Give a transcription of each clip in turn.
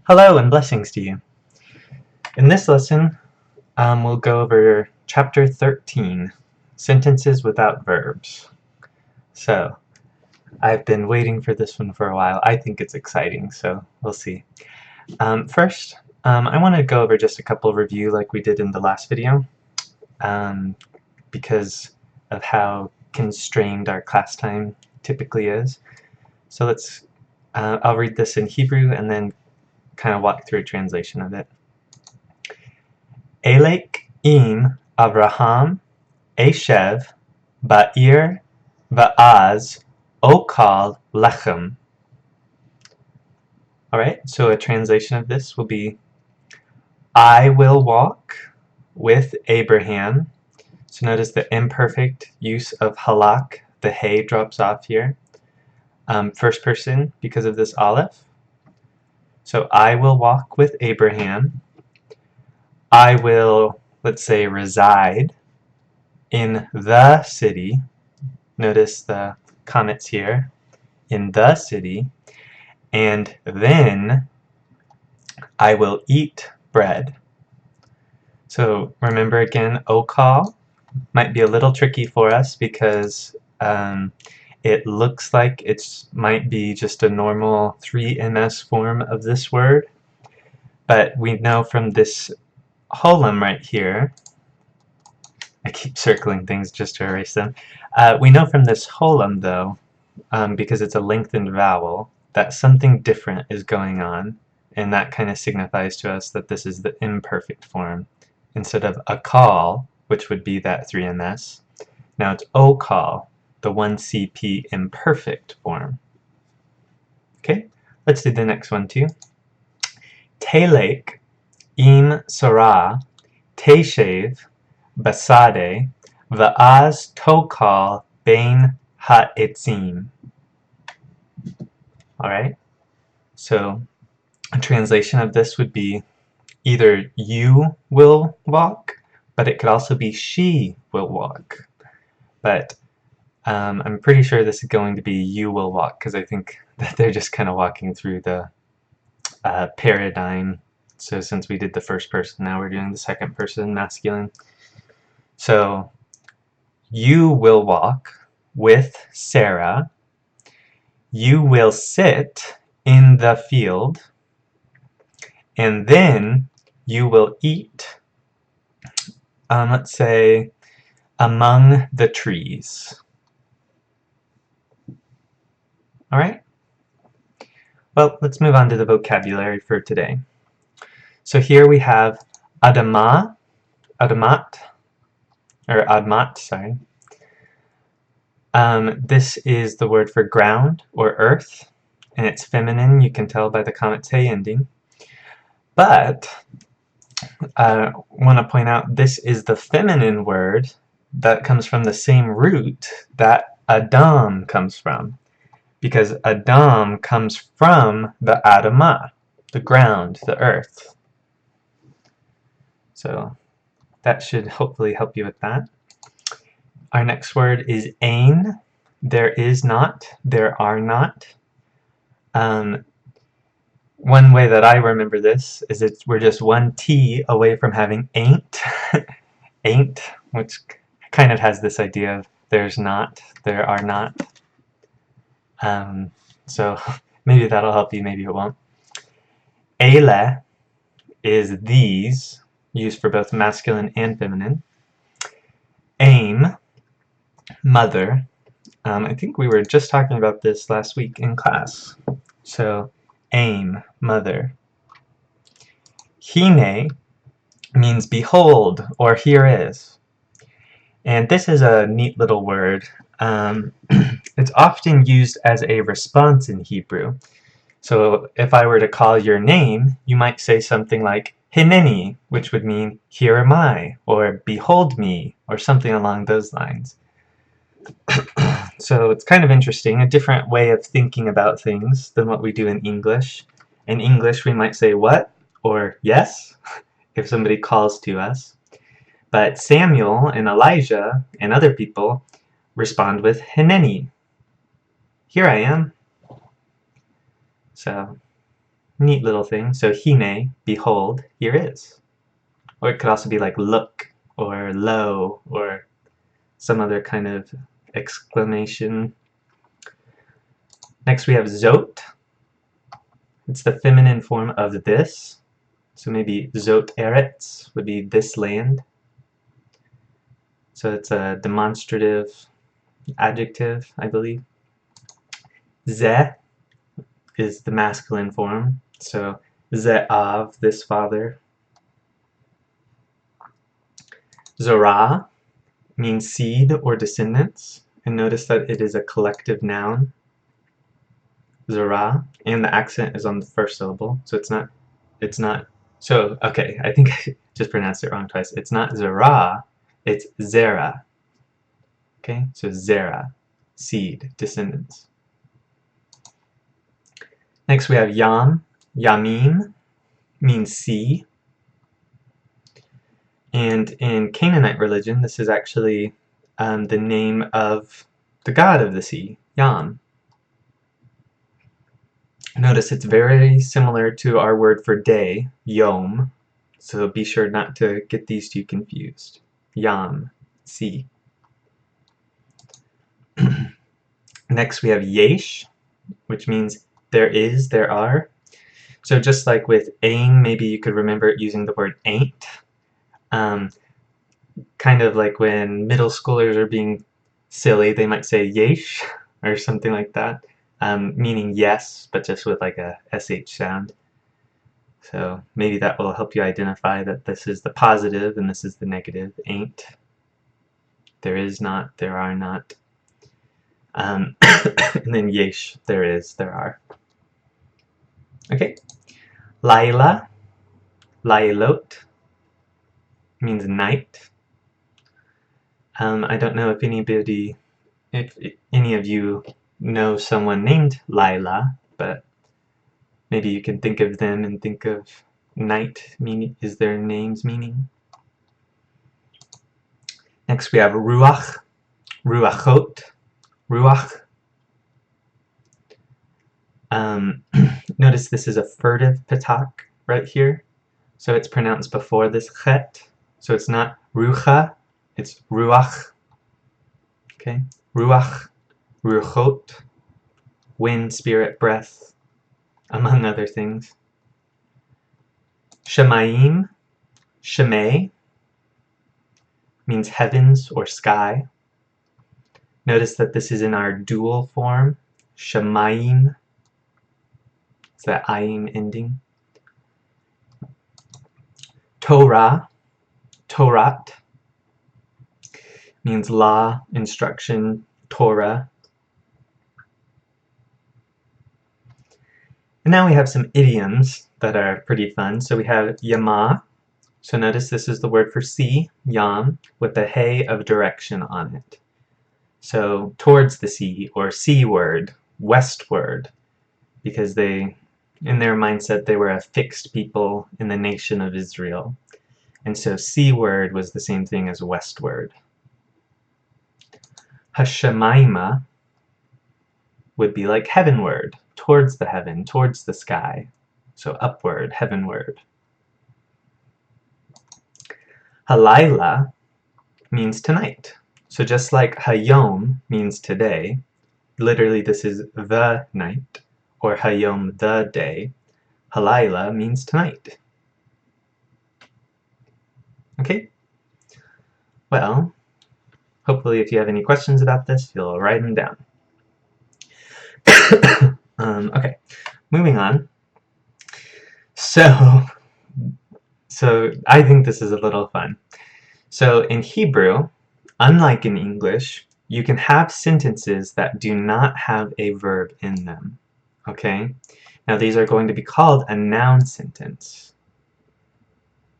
Hello and blessings to you. In this lesson, we'll go over Chapter 13, Sentences Without Verbs. So, I've been waiting for this one for a while. I think it's exciting, so we'll see. First, I want to go over just a couple review like we did in the last video, because of how constrained our class time typically is. So I'll read this in Hebrew and then kind of walk through a translation of it. Elek im Avraham Eshev Ba'ir Va'az Okal Lechem. Alright, so a translation of this will be, I will walk with Abraham. So notice the imperfect use of halak, the hey drops off here. First person because of this aleph. So I will walk with Abraham. I will, let's say, reside in the city. Notice the comments here. In the city. And then I will eat bread. So remember again, okal might be a little tricky for us because it looks like it might be just a normal 3ms form of this word. But we know from this holum right here, I keep circling things just to erase them. We know from this holum, though, because it's a lengthened vowel, that something different is going on, and that kind of signifies to us that this is the imperfect form. Instead of a call, which would be that 3ms, now it's o call, the 1cp imperfect form. Okay, let's do the next one too. Telek im sarah teshev basade va'az tokal bein ha'etzim. Alright, so a translation of this would be either you will walk, but it could also be she will walk. But I'm pretty sure this is going to be you will walk, because I think that they're just kind of walking through the paradigm. So since we did the first person, now we're doing the second person masculine. So you will walk with Sarah. You will sit in the field. And then you will eat, let's say, among the trees. Alright? Well, let's move on to the vocabulary for today. So here we have adama, adamat, or admat, sorry. This is the word for ground or earth, and it's feminine, you can tell by the comments hey ending. But I want to point out this is the feminine word that comes from the same root that Adam comes from, because Adam comes from the Adamah, the ground, the earth. So that should hopefully help you with that. Our next word is ein. There is not, there are not. One way that I remember this is we're just one T away from having ain't. Ain't, which kind of has this idea of there's not, there are not. So maybe that'll help you, maybe it won't. Ele is these, used for both masculine and feminine. Aim, mother. I think we were just talking about this last week in class. So aim, mother. Hine means behold, or here is. And this is a neat little word. It's often used as a response in Hebrew. So if I were to call your name, you might say something like Hineni, which would mean here am I, or behold me, or something along those lines. So it's kind of interesting, a different way of thinking about things than what we do in English. In English we might say what, or yes, if somebody calls to us. But Samuel and Elijah and other people respond with Hineni. Here I am. So neat little thing. So hine, behold, here is. Or it could also be like look, or lo, or some other kind of exclamation. Next we have zot. It's the feminine form of this. So maybe zot eretz would be this land. So it's a demonstrative adjective, I believe. Ze is the masculine form. So ze av, this father. Zorah means seed or descendants. And notice that it is a collective noun. Zorah, and the accent is on the first syllable, so it's not, so, okay, I think I just pronounced it wrong twice. It's not Zorah, it's Zerah. Okay, so Zerah, seed, descendants. Next we have Yam. Yamim means sea. And in Canaanite religion, this is actually the name of the god of the sea, Yam. Notice it's very similar to our word for day, yom, so be sure not to get these two confused. Yam, sea. Next we have yesh, which means there is, there are. So just like with ain, maybe you could remember it using the word ain't. Kind of like when middle schoolers are being silly, they might say yesh or something like that. Meaning yes, but just with like a sh sound. So maybe that will help you identify that this is the positive and this is the negative. Ain't. There is not. There are not. And then yesh. There is. There are. Okay. Laila. Lailot means night. I don't know if any of you know someone named Laila, but maybe you can think of them and think of night meaning is their name's meaning. Next we have ruach, ruachot, ruach. Notice this is a furtive patak right here, so it's pronounced before this chet, so it's not rucha, it's ruach. Okay, ruach, ruchot, wind, spirit, breath, among other things. Shemayim, shemay, means heavens or sky. Notice that this is in our dual form, shemayim. It's that ayim ending. Torah, Torat, means law, instruction, Torah. And now we have some idioms that are pretty fun. So we have yama. So notice this is the word for sea, yam, with the hey of direction on it. So towards the sea, or seaward, westward, because in their mindset, they were a fixed people in the nation of Israel. And so seaward was the same thing as westward. Hashemayma would be like heavenward, towards the heaven, towards the sky. So upward, heavenward. Halayla means tonight. So just like hayom means today, literally this is the night, or hayom the day, halayla means tonight. Okay? Well, hopefully if you have any questions about this, you'll write them down. Okay, moving on. So I think this is a little fun. So in Hebrew, unlike in English, you can have sentences that do not have a verb in them. Okay? Now these are going to be called a noun sentence.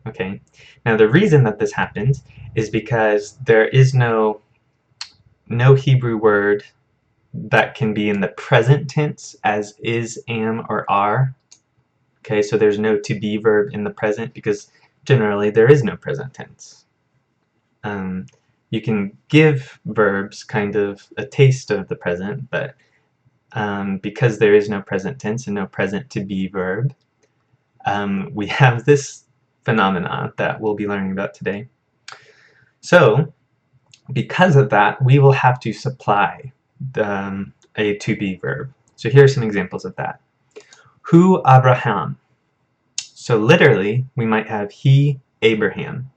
Okay? Now the reason that this happens is because there is no Hebrew word that can be in the present tense as is, am, or are. Okay, so there's no to be verb in the present because generally there is no present tense. You can give verbs kind of a taste of the present, but because there is no present tense and no present to be verb, we have this phenomena that we'll be learning about today. So, because of that, we will have to supply a to-be verb. So here are some examples of that. Hu Abraham. So literally, we might have he Abraham.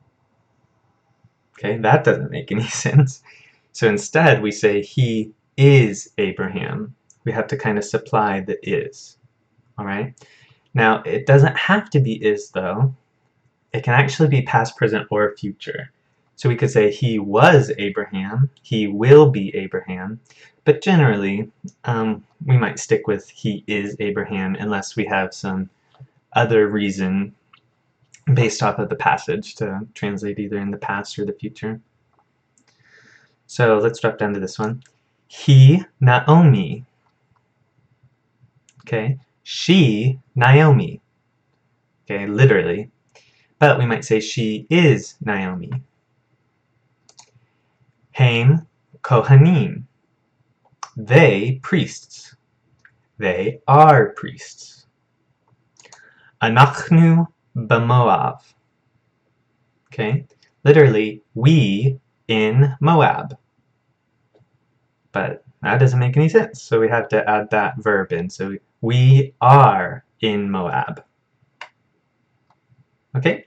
Okay, that doesn't make any sense. So instead, we say he is Abraham. We have to kind of supply the is. All right. Now, it doesn't have to be is, though. It can actually be past, present, or future. So we could say he was Abraham, he will be Abraham, but generally we might stick with he is Abraham unless we have some other reason based off of the passage to translate either in the past or the future. So let's drop down to this one. He, Naomi. Okay, she, Naomi. Okay, literally. But we might say she is Naomi. Haim, Kohanim. They, priests. They are priests. Anachnu b'Moav. Okay, literally, we in Moab. But that doesn't make any sense, so we have to add that verb in. So we are in Moab. Okay?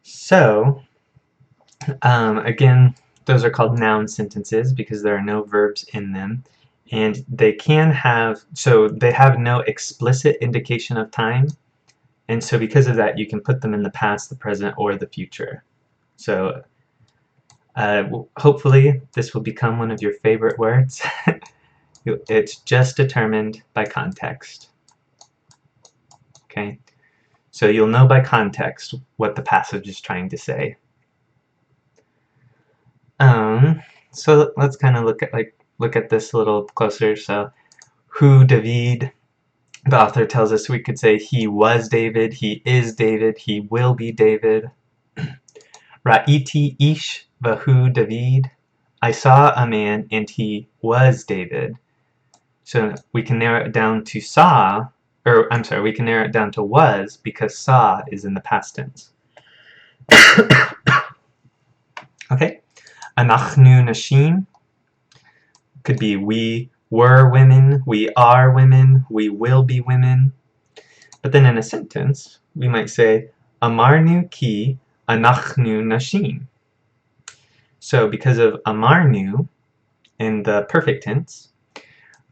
So, again, those are called noun sentences because there are no verbs in them. And they can have, so they have no explicit indication of time. And so because of that, you can put them in the past, the present, or the future. So hopefully this will become one of your favorite words. It's just determined by context. Okay? So you'll know by context what the passage is trying to say. So let's kind of look at this a little closer. So, Hu David, the author tells us we could say he was David, he is David, he will be David. Ra'iti ish vahu David. I saw a man and he was David. So we can narrow it down to saw, or I'm sorry, we can narrow it down to was because saw is in the past tense. Okay. Anachnu nashim could be we were women, we are women, we will be women. But then in a sentence, we might say amarnu ki anachnu nashim. So because of amarnu in the perfect tense,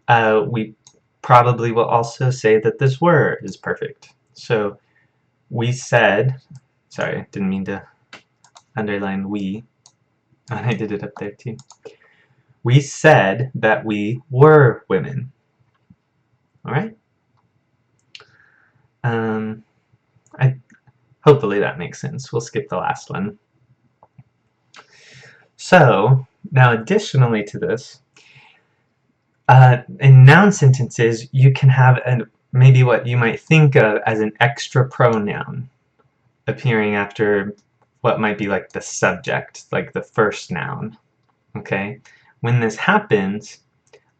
we probably will also say that this word is perfect. So we said, sorry, didn't mean to underline we. And I did it up there too. We said that we were women. Alright? Hopefully that makes sense. We'll skip the last one. So, now additionally to this, in noun sentences, you can have maybe what you might think of as an extra pronoun appearing after what might be like the subject, like the first noun. Okay? When this happens,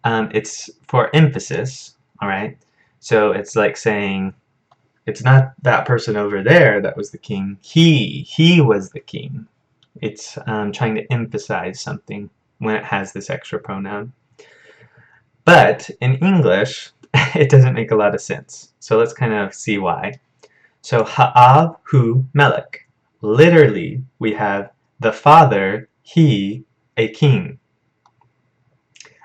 it's for emphasis, alright? So it's like saying, it's not that person over there that was the king, he was the king. It's trying to emphasize something when it has this extra pronoun. But in English, it doesn't make a lot of sense. So let's kind of see why. So ha'av hu melech. Literally, we have the father, he, a king.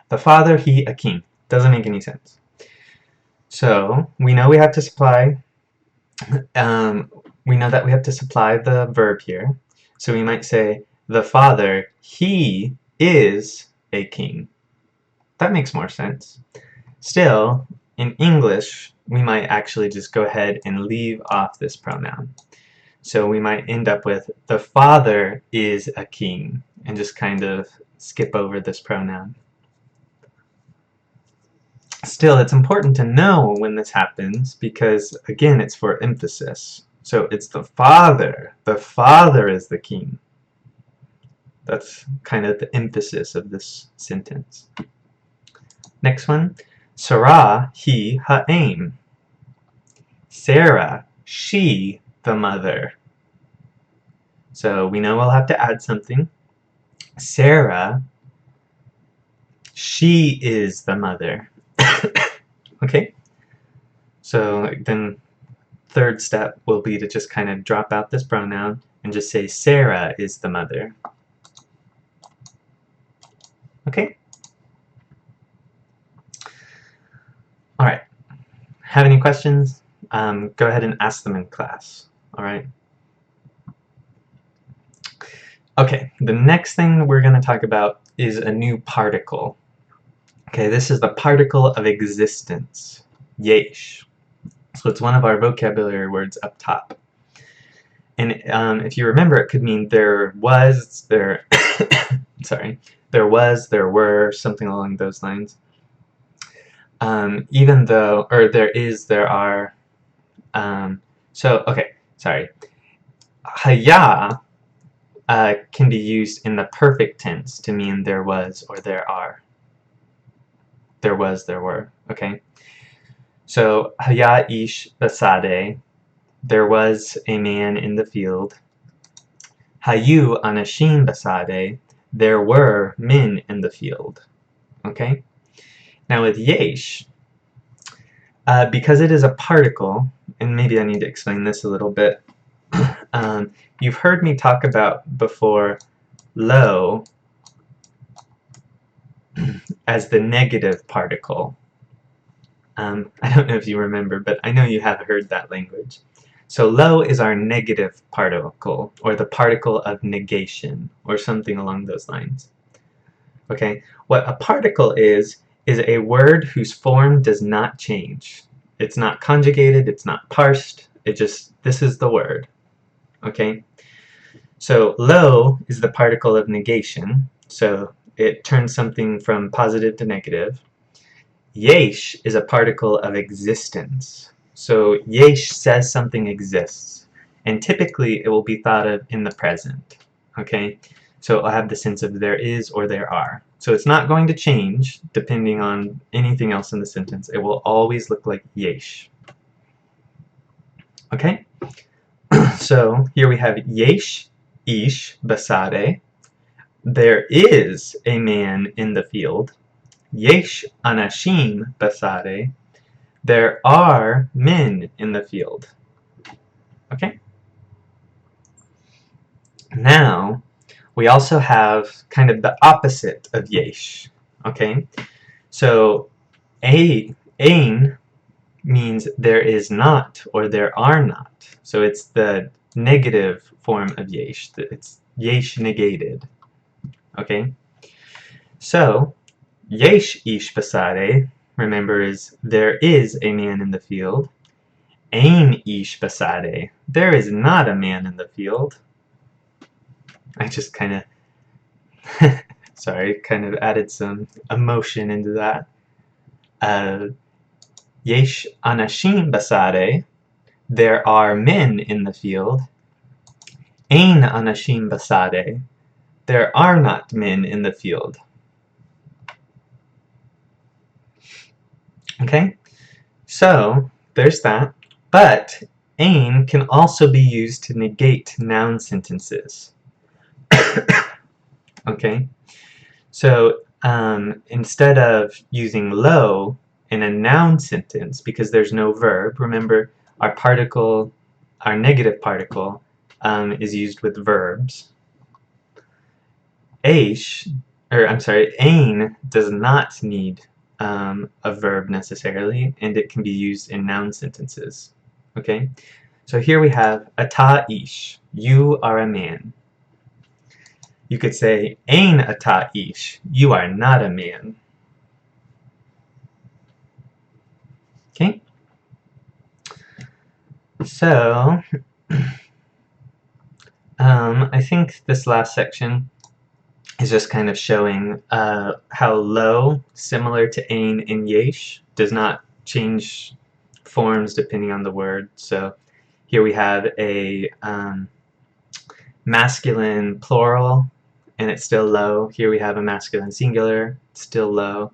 The father, he, a king. Doesn't make any sense. So we know we have to supply. We know that we have to supply the verb here. So we might say the father, he is a king. That makes more sense. Still, in English, we might actually just go ahead and leave off this pronoun. So we might end up with the father is a king and just kind of skip over this pronoun. Still, it's important to know when this happens because, again, it's for emphasis. So it's the father. The father is the king. That's kind of the emphasis of this sentence. Next one. Sarah, he, ha'aim. Sarah, she, the mother. So we know we'll have to add something. Sarah, she is the mother. Okay? So then third step will be to just kind of drop out this pronoun and just say Sarah is the mother. Okay? Alright. Have any questions? Go ahead and ask them in class. Alright? Okay, the next thing we're going to talk about is a new particle. Okay, this is the particle of existence. Yesh. So it's one of our vocabulary words up top. And if you remember, it could mean there was, there, sorry, there was, there were, something along those lines. Even though, or there is, there are. Okay, sorry. Haya can be used in the perfect tense to mean there was or there are. There was, there were, okay? So, haya ish basade, there was a man in the field. Hayu anashim basade, there were men in the field. Okay? Now with yesh, because it is a particle, and maybe I need to explain this a little bit. You've heard me talk about before lo as the negative particle. I don't know if you remember, but I know you have heard that language. So lo is our negative particle, or the particle of negation, or something along those lines. Okay, what a particle is a word whose form does not change. It's not conjugated, it's not parsed, this is the word. Okay, so lo is the particle of negation, so it turns something from positive to negative. Yesh is a particle of existence. So yesh says something exists, and typically it will be thought of in the present. Okay, so it'll have the sense of there is or there are. So it's not going to change depending on anything else in the sentence. It will always look like yesh. Okay, so here we have yesh ish basare. There is a man in the field. Yesh anashim basare. There are men in the field. Okay? Now, we also have kind of the opposite of yesh. Okay? So, ein means there is not or there are not. So it's the negative form of yesh. It's yesh negated. Okay? So, yesh ish basare, remember, is there is a man in the field. Ein ish basare, there is not a man in the field. I just kind of, sorry, kind of added some emotion into that. Yesh anashim basare, there are men in the field. Ein anashim basare, there are not men in the field. Okay, so there's that. But ein can also be used to negate noun sentences. Okay, so instead of using lo in a noun sentence, because there's no verb, remember our particle, our negative particle, is used with verbs. Ein does not need a verb necessarily, and it can be used in noun sentences. Okay, so here we have ata ish, you are a man. You could say ein ata ish, you are not a man. Okay, so I think this last section is just kind of showing how lo, similar to ein in yesh, does not change forms depending on the word. So here we have a masculine plural, and it's still lo. Here we have a masculine singular, still lo.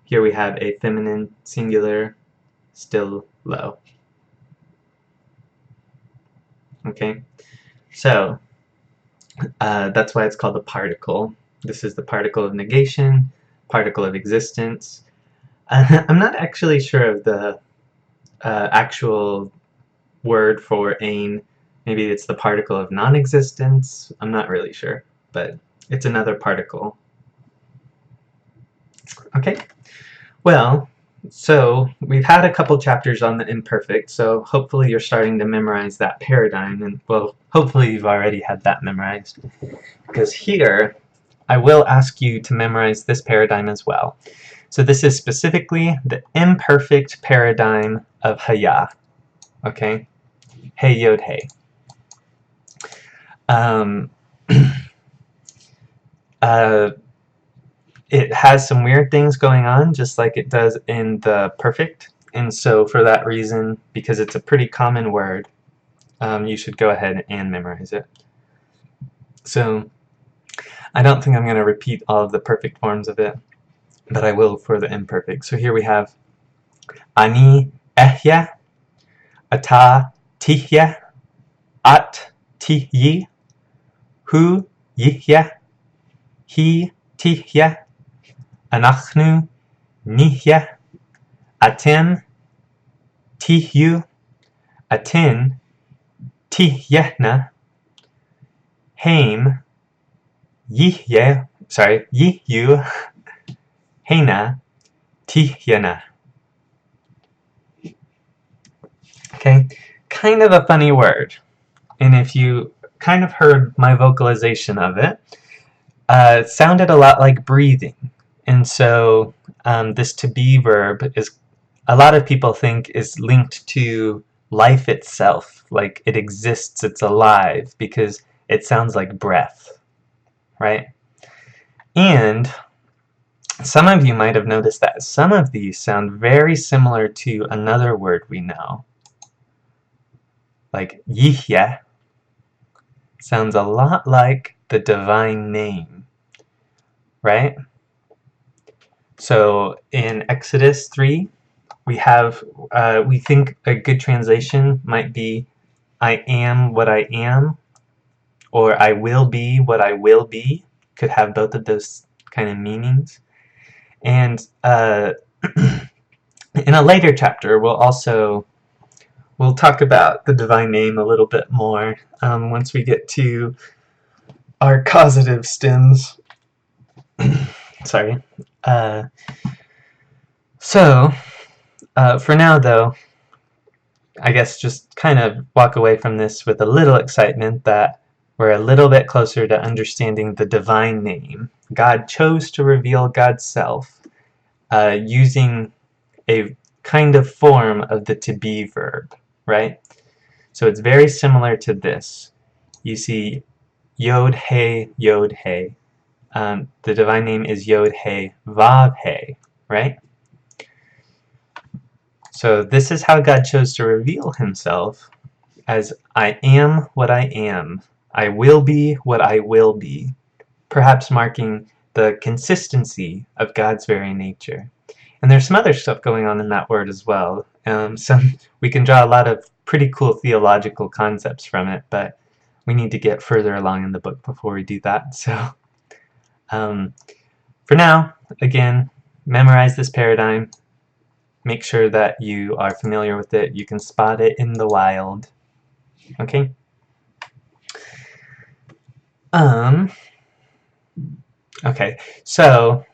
Here we have a feminine singular, still lo. Okay, so that's why it's called a particle. This is the particle of negation, particle of existence. I'm not actually sure of the actual word for ain. Maybe it's the particle of non-existence. I'm not really sure, but it's another particle. Okay, well, so we've had a couple chapters on the imperfect, so hopefully you're starting to memorize that paradigm, and well, hopefully you've already had that memorized, because here I will ask you to memorize this paradigm as well. So this is specifically the imperfect paradigm of haya. Okay, hey yod hey. Um, uh, it has some weird things going on, just like it does in the perfect. And so for that reason, because it's a pretty common word, you should go ahead and memorize it. So I don't think I'm going to repeat all of the perfect forms of it, but I will for the imperfect. So here we have ani ehya, ata tihya, at tihyi, hu yihya, he tihya, anachnu nihya, atem tihyu, atin tihyehna, haim yihye, yihyu, hena tihyena. Okay, kind of a funny word. And if you kind of heard my vocalization of it, it sounded a lot like breathing. And so this to be verb is, a lot of people think, is linked to life itself. Like it exists, it's alive, because it sounds like breath, right? And some of you might have noticed that some of these sound very similar to another word we know. Like Yihya sounds a lot like the divine name, right? So in Exodus 3, we have, we think a good translation might be, I am what I am, or I will be what I will be. Could have both of those kind of meanings. And in a later chapter, we'll talk about the divine name a little bit more once we get to our causative stems. Sorry. So, for now though, I guess just kind of walk away from this with a little excitement that we're a little bit closer to understanding the divine name. God chose to reveal God's self using a kind of form of the to be verb, right? So it's very similar to this. You see Yod He, Yod He. The divine name is Yod He, Vav He, right? So this is how God chose to reveal himself as I am what I am. I will be what I will be. Perhaps marking the consistency of God's very nature. And there's some other stuff going on in that word as well. We can draw a lot of pretty cool theological concepts from it, but we need to get further along in the book before we do that. So for now, again, memorize this paradigm. Make sure that you are familiar with it. You can spot it in the wild. Okay? Okay, so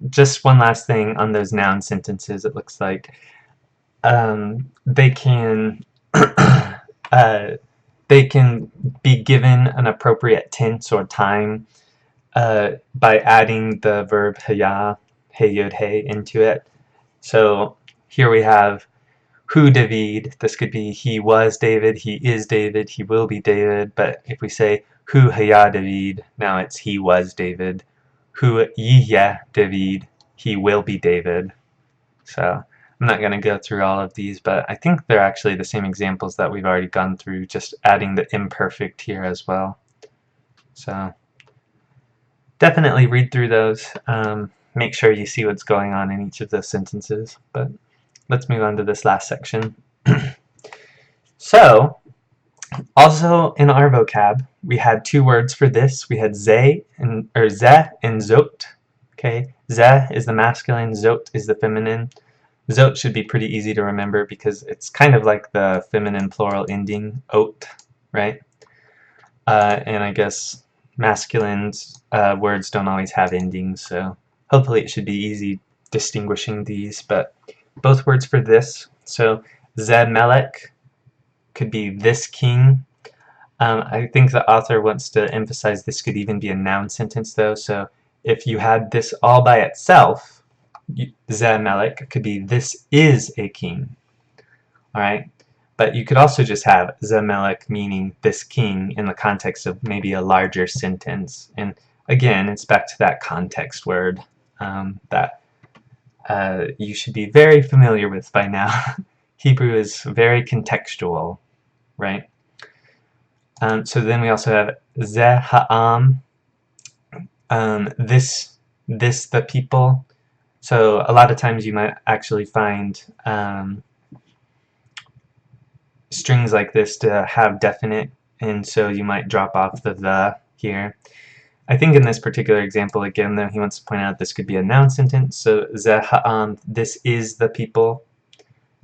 just one last thing on those noun sentences. It looks like they can they can be given an appropriate tense or time by adding the verb haya, hey yod hey, into it. So here we have hu David. This could be he was David, he is David, he will be David. But if we say hu haya David, now it's he was David. Hu yihya David, he will be David. So I'm not going to go through all of these, but I think they're actually the same examples that we've already gone through, just adding the imperfect here as well. So definitely read through those. Make sure you see what's going on in each of those sentences. But let's move on to this last section. So Also, in our vocab, we had two words for this. We had ze and zot. Okay, ze is the masculine, zot is the feminine. Zot should be pretty easy to remember because it's kind of like the feminine plural ending, ot, right? And I guess masculine words don't always have endings, so hopefully it should be easy distinguishing these, but both words for this. So, ze melech could be this king. I think the author wants to emphasize this could even be a noun sentence though, so if you had this all by itself, ze melech could be this is a king. Alright? But you could also just have ze melech meaning this king in the context of maybe a larger sentence. And again, it's back to that context word that you should be very familiar with by now. Hebrew is very contextual, right? So then we also have ze ha'am, this the people. So a lot of times you might actually find strings like this to have definite, and so you might drop off the here. I think in this particular example, again, though, he wants to point out this could be a noun sentence. So ze ha'am, this is the people.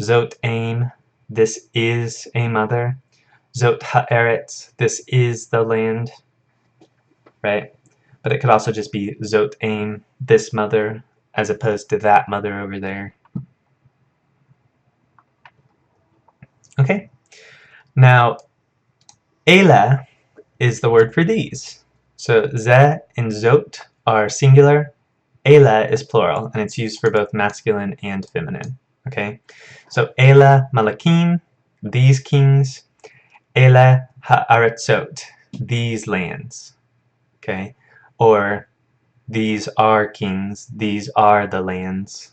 Zot aim, this is a mother. Zot ha'eretz, this is the land, right? But it could also just be zot aim, this mother, as opposed to that mother over there. Okay, now Ela is the word for these. So ze and zot are singular, Ela is plural, and it's used for both masculine and feminine. Okay, so Ela malakim, these kings, Ela ha'aratzot, these lands. Okay, or these are kings, these are the lands.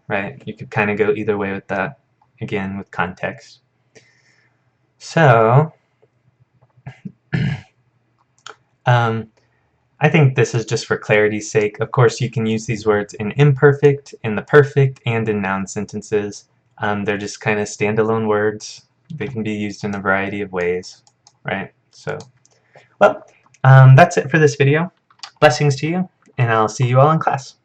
Right? You could kind of go either way with that, again, with context. So, I think this is just for clarity's sake. Of course, you can use these words in imperfect, in the perfect, and in noun sentences. They're just kind of standalone words. They can be used in a variety of ways, right? So, well, that's it for this video. Blessings to you, and I'll see you all in class.